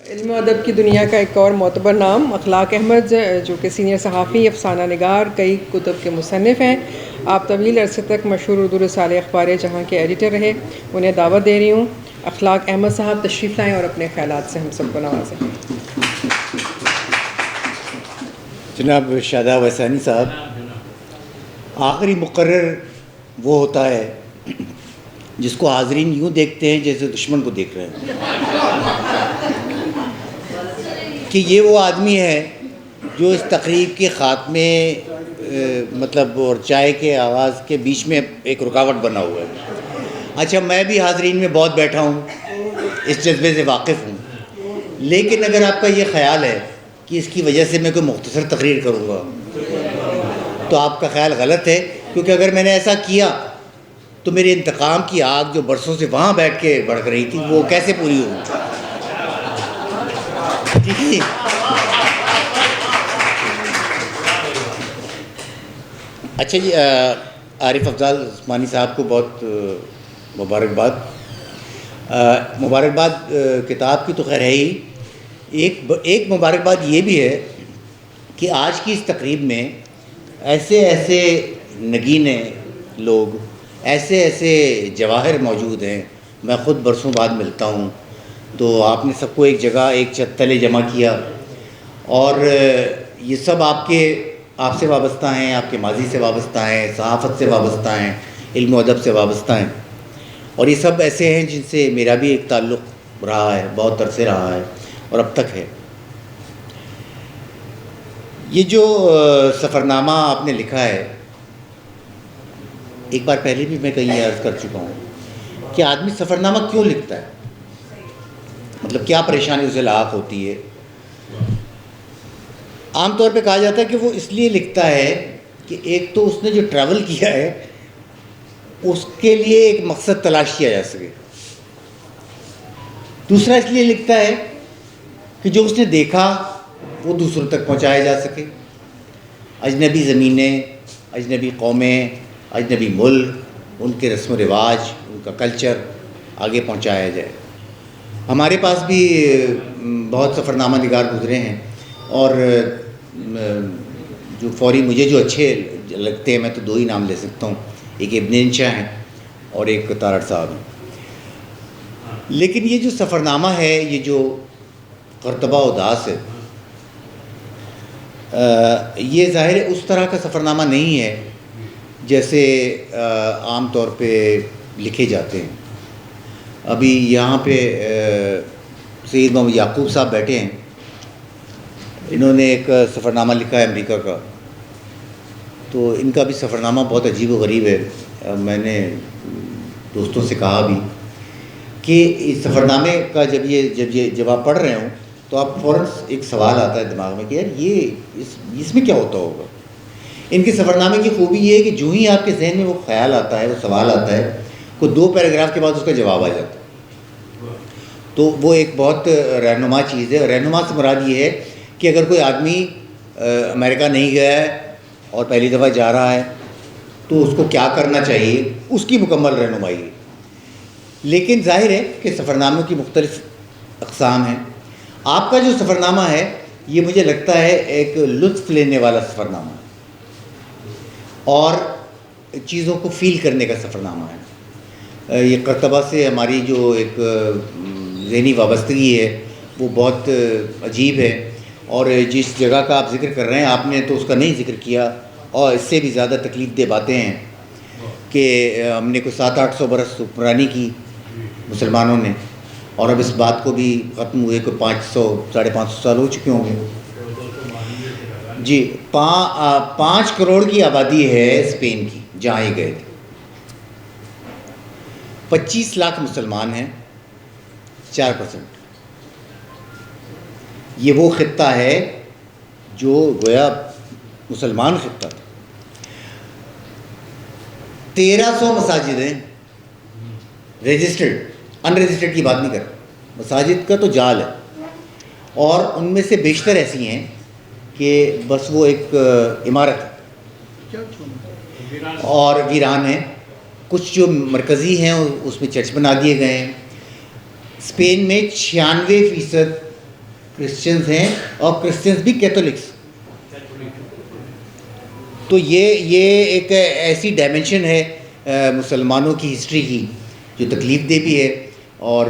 علم و ادب کی دنیا کا ایک اور معتبر نام اخلاق احمد، جو کہ سینئر صحافی، افسانہ نگار، کئی کتب کے مصنف ہیں۔ آپ طویل عرصے تک مشہور اردو رسالہ اخبار جہاں کے ایڈیٹر رہے۔ انہیں دعوت دے رہی ہوں، اخلاق احمد صاحب تشریف لائیں اور اپنے خیالات سے ہم سب کو نوازیں۔ جناب شاداب احسانی صاحب، آخری مقرر وہ ہوتا ہے جس کو حاضرین یوں دیکھتے ہیں جیسے دشمن کو دیکھ رہے ہیں، کہ یہ وہ آدمی ہے جو اس تقریب کے خاتمے اور چائے کے آغاز کے بیچ میں ایک رکاوٹ بنا ہوا ہے۔ اچھا، میں بھی حاضرین میں بہت بیٹھا ہوں، اس جذبے سے واقف ہوں، لیکن اگر آپ کا یہ خیال ہے کہ اس کی وجہ سے میں کوئی مختصر تقریر کروں گا تو آپ کا خیال غلط ہے، کیونکہ اگر میں نے ایسا کیا تو میرے انتقام کی آگ جو برسوں سے وہاں بیٹھ کے بھڑک رہی تھی وہ کیسے پوری ہوگی؟ ٹھیک ہے۔ اچھا جی، عارف افضال عثمانی صاحب کو بہت مبارکباد کتاب کی تو خیر ہے ہی، ایک مبارکباد یہ بھی ہے کہ آج کی اس تقریب میں ایسے نگینے لوگ، ایسے جواہر موجود ہیں۔ میں خود برسوں بعد ملتا ہوں تو آپ نے سب کو ایک جگہ، ایک چھت تلے جمع کیا، اور یہ سب آپ سے وابستہ ہیں، آپ کے ماضی سے وابستہ ہیں، صحافت سے وابستہ ہیں، علم و ادب سے وابستہ ہیں، اور یہ سب ایسے ہیں جن سے میرا بھی ایک تعلق رہا ہے، بہت عرصے رہا ہے اور اب تک ہے۔ یہ جو سفرنامہ آپ نے لکھا ہے، ایک بار پہلے بھی میں کہیں عرض کر چکا ہوں کہ آدمی سفرنامہ کیوں لکھتا ہے، مطلب کیا پریشانی اسے لاحق ہوتی ہے۔ عام طور پہ کہا جاتا ہے کہ وہ اس لیے لکھتا ہے کہ ایک تو اس نے جو ٹریول کیا ہے اس کے لیے ایک مقصد تلاش کیا جا سکے، دوسرا اس لیے لکھتا ہے کہ جو اس نے دیکھا وہ دوسروں تک پہنچایا جا سکے، اجنبی زمینیں، اجنبی قومیں، اجنبی ملک، ان کے رسم و رواج، ان کا کلچر آگے پہنچایا جائے۔ ہمارے پاس بھی بہت سفرنامہ نگار گزرے ہیں، اور جو فوری مجھے جو اچھے لگتے ہیں، میں تو 2 ہی نام لے سکتا ہوں، ایک ابن انشا ہیں اور ایک تارڑ صاحب ہیں۔ لیکن یہ جو سفرنامہ ہے، یہ جو قرطبہ اداس ہے، یہ ظاہر اس طرح کا سفرنامہ نہیں ہے جیسے عام طور پہ لکھے جاتے ہیں۔ ابھی یہاں پہ سید محمد یعقوب صاحب بیٹھے ہیں، انہوں نے ایک سفرنامہ لکھا ہے امریکہ کا، تو ان کا بھی سفرنامہ بہت عجیب و غریب ہے۔ میں نے دوستوں سے کہا بھی کہ اس سفرنامے کا جب آپ پڑھ رہے ہوں تو آپ فوراً ایک سوال آتا ہے دماغ میں کہ یار یہ اس میں کیا ہوتا ہوگا۔ ان کے سفرنامے کی خوبی یہ ہے کہ جو ہی آپ کے ذہن میں وہ خیال آتا ہے، وہ سوال آتا ہے، کوئی 2 پیراگراف کے بعد اس کا جواب آ جاتا ہے۔ تو وہ ایک بہت رہنما چیز ہے۔ رہنما سے مراد یہ ہے کہ اگر کوئی آدمی امریکہ نہیں گیا ہے اور پہلی دفعہ جا رہا ہے تو اس کو کیا کرنا چاہیے، اس کی مکمل رہنمائی ہے۔ لیکن ظاہر ہے کہ سفرناموں کی مختلف اقسام ہیں۔ آپ کا جو سفرنامہ ہے یہ مجھے لگتا ہے ایک لطف لینے والا سفرنامہ ہے اور چیزوں کو فیل کرنے کا سفرنامہ ہے۔ یہ قرطبہ سے ہماری جو ایک ذہنی وابستگی ہے وہ بہت عجیب ہے، اور جس جگہ کا آپ ذکر کر رہے ہیں، آپ نے تو اس کا نہیں ذکر کیا، اور اس سے بھی زیادہ تکلیف دہ باتیں ہیں کہ ہم نے کوئی 700-800 برس حکمرانی کی مسلمانوں نے، اور اب اس بات کو بھی ختم ہوئے کہ 500-550 سال ہو چکے ہوں گے۔ جی، 5 کروڑ کی آبادی ہے اسپین کی جہاں یہ گئے تھے، 25 لاکھ مسلمان ہیں، 4%۔ یہ وہ خطہ ہے جو گویا مسلمان خطہ تھا۔ 1300 مساجد ہیں رجسٹرڈ، ان رجسٹرڈ کی بات نہیں کر رہا، مساجد کا تو جال ہے، اور ان میں سے بیشتر ایسی ہیں کہ بس وہ ایک عمارت ہے اور ویران ہے۔ کچھ جو مرکزی ہیں اس میں چرچ بنا دیے گئے ہیں۔ اسپین میں 96% کرسچنز ہیں اور کرسچنز بھی کیتھولکس. تو یہ ایک ایسی ڈائمنشن ہے مسلمانوں کی ہسٹری کی جو تکلیف دہ بھی ہے اور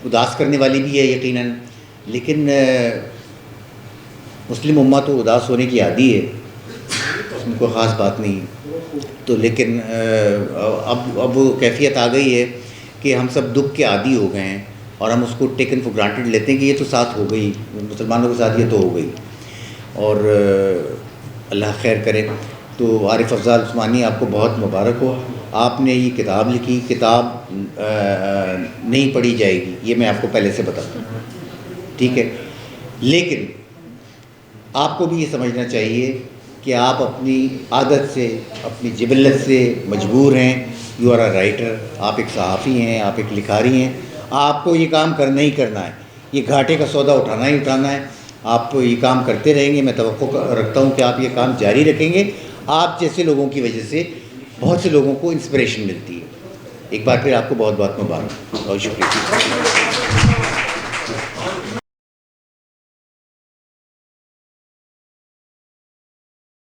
اداس کرنے والی بھی ہے یقیناً. لیکن مسلم امت تو اداس ہونے کی عادی ہے, اس میں کوئی خاص بات نہیں. تو لیکن اب وہ کیفیت آ گئی ہے کہ ہم سب دکھ کے عادی ہو گئے ہیں اور ہم اس کو ٹیکن فور گرانٹیڈ لیتے ہیں کہ یہ تو ساتھ ہو گئی, مسلمانوں کے ساتھ یہ تو ہو گئی. اور اللہ خیر کرے. تو عارف افضال عثمانی آپ کو بہت مبارک ہو, آپ نے یہ کتاب لکھی. کتاب نہیں پڑھی جائے گی یہ میں آپ کو پہلے سے بتاتا ہوں, ٹھیک ہے. لیکن آپ کو بھی یہ سمجھنا چاہیے کہ آپ اپنی عادت سے, اپنی جبلت سے مجبور ہیں. یو آر اے رائٹر, آپ ایک صحافی ہیں, آپ ایک لکھاری ہیں, آپ کو یہ کام کرنا ہی کرنا ہے, یہ گھاٹے کا سودا اٹھانا ہی اٹھانا ہے. آپ یہ کام کرتے رہیں گے, میں توقع رکھتا ہوں کہ آپ یہ کام جاری رکھیں گے. آپ جیسے لوگوں کی وجہ سے بہت سے لوگوں کو انسپریشن ملتی ہے. ایک بار پھر آپ کو بہت بہت مبارک اور شکریہ.